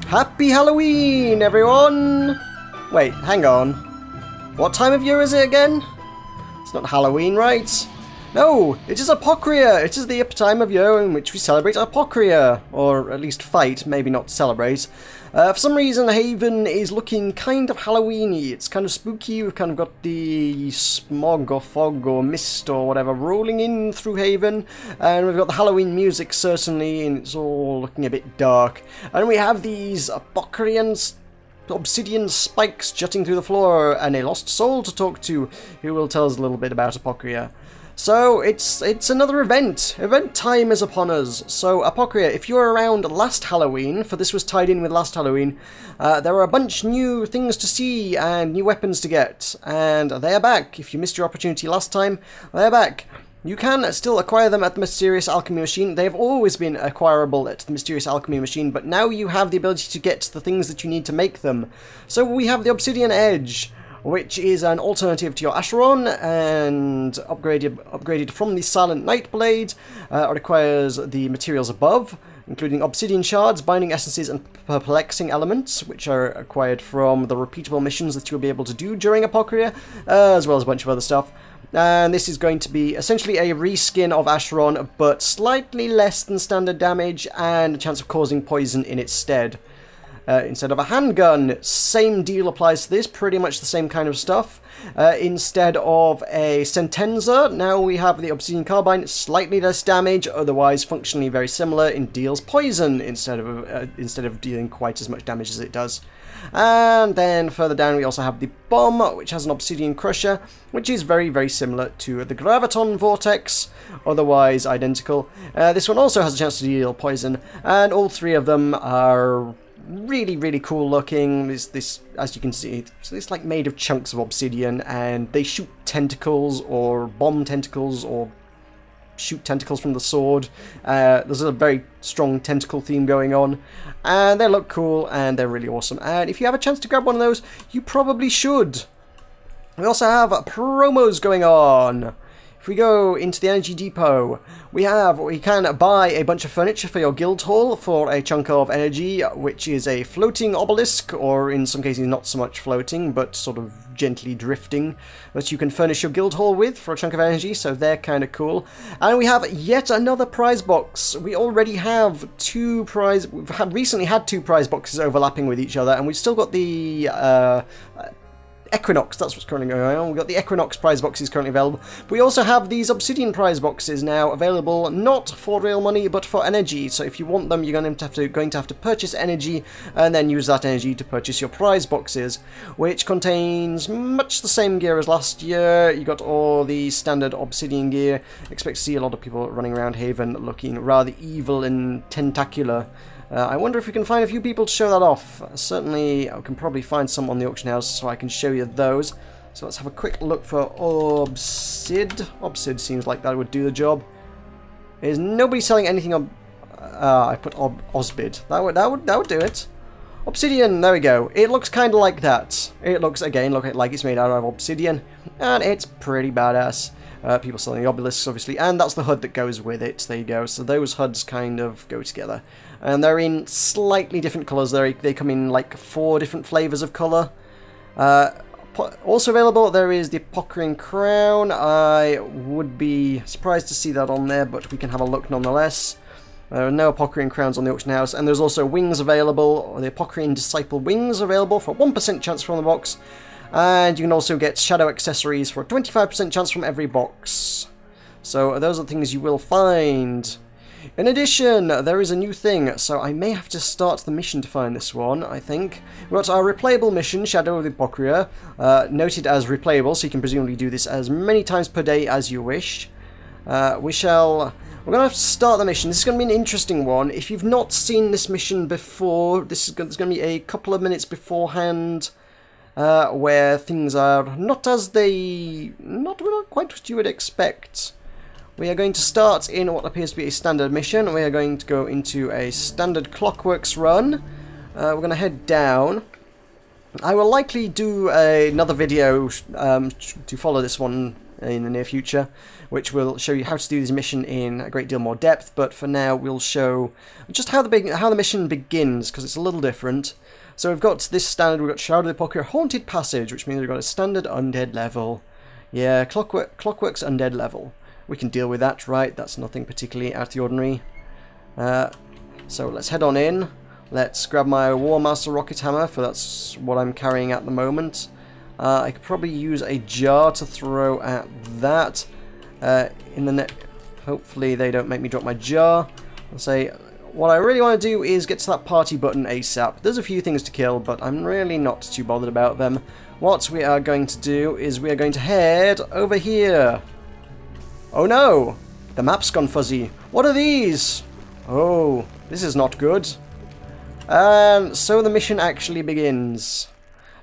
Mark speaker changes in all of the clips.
Speaker 1: Happy Halloween, everyone! Wait, hang on. What time of year is it again? It's not Halloween, right? No, it is Apocrea! It is the time of year in which we celebrate Apocrea. Or at least fight, maybe not celebrate. For some reason, Haven is looking kind of Halloween-y. It's kind of spooky. We've kind of got the smog or fog or mist or whatever rolling in through Haven. And we've got the Halloween music, certainly, and it's all looking a bit dark. And we have these Apocrean obsidian spikes jutting through the floor, and a lost soul to talk to, who will tell us a little bit about Apocrea. So, it's another event. Event time is upon us. So, Apocrea, if you were around last Halloween, for this was tied in with last Halloween, there were a bunch new things to see and new weapons to get. And they are back. If you missed your opportunity last time, they are back. You can still acquire them at the Mysterious Alchemy Machine. They have always been acquirable at the Mysterious Alchemy Machine, but now you have the ability to get the things that you need to make them. So, we have the Obsidian Edge, which is an alternative to your Acheron, and upgraded from the Silent Night Blade. It requires the materials above, including obsidian shards, binding essences, and perplexing elements, which are acquired from the repeatable missions that you'll be able to do during Apocrea, as well as a bunch of other stuff. And this is going to be essentially a reskin of Acheron, but slightly less than standard damage, and a chance of causing poison in its stead. Instead of a handgun, same deal applies to this, pretty much the same kind of stuff. Instead of a Sentenza, now we have the Obsidian Carbine, slightly less damage, otherwise functionally very similar, and deals poison instead of dealing quite as much damage as it does. And then further down we also have the Bomb, which has an Obsidian Crusher, which is very, very similar to the Graviton Vortex, otherwise identical. This one also has a chance to deal poison, and all three of them are really, really cool looking. This, as you can see, it's like made of chunks of obsidian, and they shoot tentacles, or bomb tentacles, or shoot tentacles from the sword. There's a very strong tentacle theme going on, and they look cool, and they're really awesome. And if you have a chance to grab one of those, you probably should. We also have promos going on. If we go into the Energy Depot, we can buy a bunch of furniture for your guild hall for a chunk of energy, which is a floating obelisk, or in some cases not so much floating, but sort of gently drifting, that you can furnish your guild hall with for a chunk of energy, so they're kind of cool. And we have yet another prize box. We already have we've recently had two prize boxes overlapping with each other, and we've still got the Equinox, that's what's currently going on. We've got the Equinox prize boxes currently available. But we also have these Obsidian prize boxes now available, not for real money, but for energy. So if you want them, you're going to have to purchase energy, and then use that energy to purchase your prize boxes, which contains much the same gear as last year. You got all the standard Obsidian gear. Expect to see a lot of people running around Haven looking rather evil and tentacular. I wonder if we can find a few people to show that off. Certainly, I can probably find some on the auction house, so I can show you those. So let's have a quick look for Obsid. Obsid seems like that would do the job. Is nobody selling anything on? I put Osbid. That would do it. Obsidian. There we go. It looks kind of like that. It looks again like it's made out of obsidian, and it's pretty badass. People selling the obelisks, obviously, and that's the HUD that goes with it. There you go. So those HUDs kind of go together. And they're in slightly different colours. They come in like 4 different flavours of colour. Also available, there is the Apocrian Crown. I would be surprised to see that on there, but we can have a look nonetheless. There are no Apocrian Crowns on the auction house, and there's also wings available, or the Apocrian Disciple wings available for a 1% chance from the box. And you can also get shadow accessories for a 25% chance from every box. So those are the things you will find. In addition, there is a new thing, so I may have to start the mission to find this one, I think. We've got our replayable mission, Shadow of the Apocrea, noted as replayable, so you can presumably do this as many times per day as you wish. We're going to have to start the mission. This is going to be an interesting one. If you've not seen this mission before, there's going to be a couple of minutes beforehand where things are not quite what you would expect. We are going to start in what appears to be a standard mission. We are going to go into a standard Clockworks run. We're going to head down. I will likely do another video to follow this one in the near future, which will show you how to do this mission in a great deal more depth. But for now, we'll show just how the mission begins, because it's a little different. So we've got this standard. We've got Shroud of the Apocrea Haunted Passage, which means we've got a standard undead level. Yeah, Clockwork's undead level. We can deal with that, right? That's nothing particularly out of the ordinary. So let's head on in. Let's grab my War Master Rocket Hammer, for that's what I'm carrying at the moment. I could probably use a jar to throw at that. Hopefully they don't make me drop my jar. I'll say, what I really want to do is get to that party button ASAP. There's a few things to kill, but I'm really not too bothered about them. What we are going to do is we are going to head over here. Oh no! The map's gone fuzzy. What are these? Oh, this is not good. And so the mission actually begins.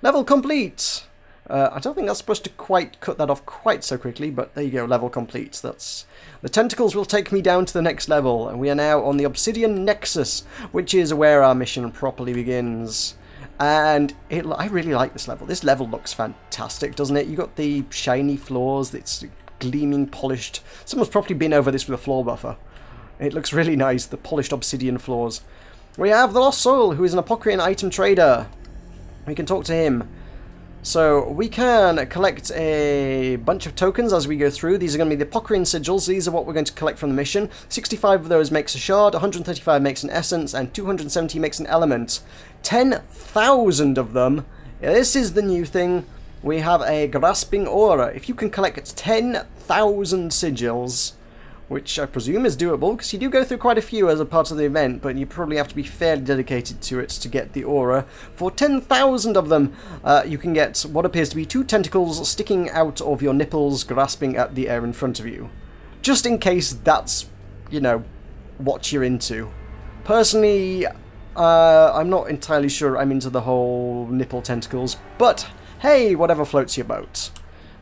Speaker 1: Level complete! I don't think that's supposed to quite cut that off quite so quickly, but there you go, level complete. That's the tentacles will take me down to the next level, and we are now on the Obsidian Nexus, which is where our mission properly begins. And I really like this level. This level looks fantastic, doesn't it? You got the shiny floors, it's gleaming, polished. Someone's probably been over this with a floor buffer. It looks really nice, the polished obsidian floors. We have the Lost Soul, who is an Apocrean item trader. We can talk to him. So we can collect a bunch of tokens as we go through. These are going to be the Apocrean sigils. These are what we're going to collect from the mission. 65 of those makes a shard, 135 makes an essence, and 270 makes an element. 10,000 of them. This is the new thing. We have a grasping aura. If you can collect 10,000 sigils, which I presume is doable, because you do go through quite a few as a part of the event, but you probably have to be fairly dedicated to it to get the aura. For 10,000 of them, you can get what appears to be 2 tentacles sticking out of your nipples, grasping at the air in front of you. Just in case that's, you know, what you're into. Personally, I'm not entirely sure I'm into the whole nipple tentacles, but hey, whatever floats your boat.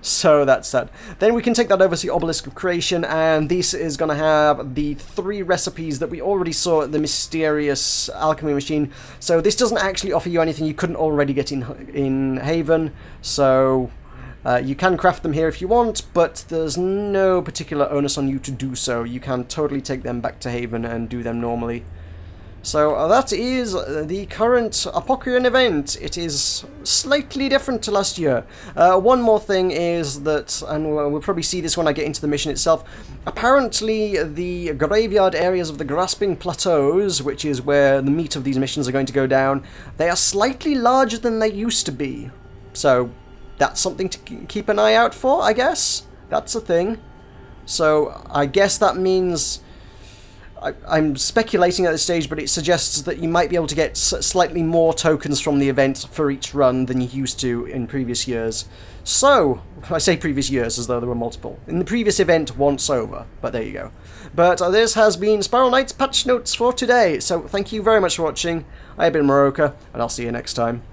Speaker 1: So that's that. Then we can take that over to the Obelisk of Creation, and this is going to have the 3 recipes that we already saw at the mysterious alchemy machine. So this doesn't actually offer you anything you couldn't already get in Haven, so you can craft them here if you want, but there's no particular onus on you to do so. You can totally take them back to Haven and do them normally. So that is the current Apocrean event. It is slightly different to last year. One more thing is that, and we'll probably see this when I get into the mission itself, apparently the graveyard areas of the Grasping Plateaus, which is where the meat of these missions are going to go down, they are slightly larger than they used to be. So that's something to keep an eye out for, I guess. That's a thing. So I guess that means... I'm speculating at this stage, but it suggests that you might be able to get slightly more tokens from the event for each run than you used to in previous years. So, I say previous years as though there were multiple. In the previous event, once over, but there you go. But this has been Spiral Knight's patch notes for today, so thank you very much for watching. I have been Moroka, and I'll see you next time.